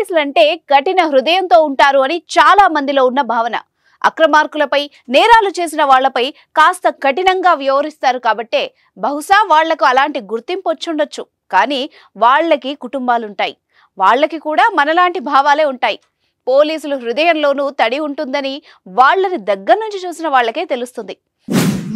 పోలీసులంటే కఠిన హృదయంతో ఉంటారు అని చాలా మందిలో ఉన్న భావన. అక్రమార్కులపై, నేరాలు చేసిన వాళ్లపై కాస్త కఠినంగా వ్యవహరిస్తారు కాబట్టే బహుశా వాళ్లకు అలాంటి గుర్తింపు వచ్చుండొచ్చు. కానీ వాళ్ళకి కుటుంబాలుంటాయి, వాళ్ళకి కూడా మనలాంటి భావాలే ఉంటాయి. పోలీసులు హృదయంలోనూ తడి ఉంటుందని వాళ్ళని దగ్గర నుంచి చూసిన వాళ్ళకే తెలుస్తుంది.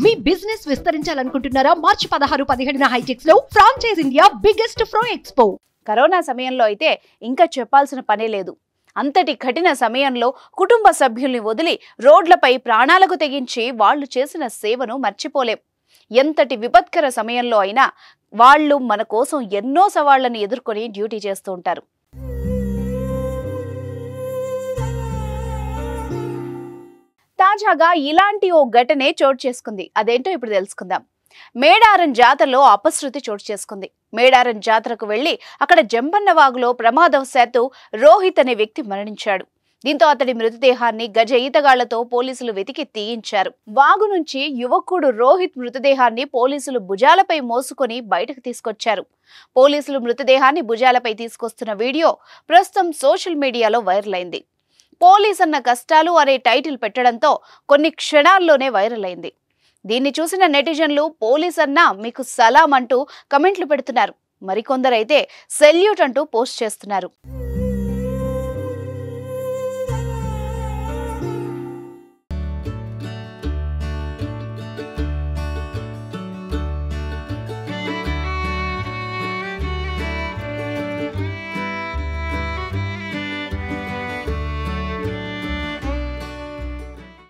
మీ బిజినెస్ విస్తరించాలనుకుంటున్నారా? మార్చి 16, 17న హైటెక్స్ లో franchise India biggest pro expo. Corona సమయంలో అయితే ఇంకా చెప్పాల్సిన పనే లేదు. అంతటి కఠిన సమయంలో కుటుంబ సభ్యుల్ని వదిలి రోడ్లపై ప్రాణాలకు తెగించి వాళ్ళు చేసిన సేవను మర్చిపోలేం. ఎంతటి విపత్కర సమయంలో అయినా వాళ్ళు మన కోసం ఎన్నో సవాళ్లను ఎదుర్కొని డ్యూటీ చేస్తూ ఉంటారు. తాజాగా ఇలాంటి ఓ ఘటనే చోటు చేసుకుంది. అదేంటో ఇప్పుడు తెలుసుకుందాం. మేడారం జాతరలో అపశృతి చోటు చేసుకుంది. మేడారం జాతరకు వెళ్లి అక్కడ జంపన్నవాగులో ప్రమాదవశాత్తు రోహిత్ అనే వ్యక్తి మరణించాడు. దీంతో అతడి మృతదేహాన్ని గజ ఈతగాళ్లతో పోలీసులు వెతికి తీయించారు. వాగు నుంచి యువకుడు రోహిత్ మృతదేహాన్ని పోలీసులు భుజాలపై మోసుకొని బయటకు తీసుకొచ్చారు. పోలీసులు మృతదేహాన్ని భుజాలపై తీసుకొస్తున్న వీడియో ప్రస్తుతం సోషల్ మీడియాలో వైరల్ అయింది. పోలీస్ అన్న కష్టాలు అనే టైటిల్ పెట్టడంతో కొన్ని క్షణాల్లోనే వైరల్ అయింది. దీన్ని చూసిన నెటిజన్లు పోలీస్ అన్నా మీకు సలాం అంటూ కమెంట్లు పెడుతున్నారు. మరికొందరైతే సెల్యూట్ అంటూ పోస్ట్ చేస్తున్నారు.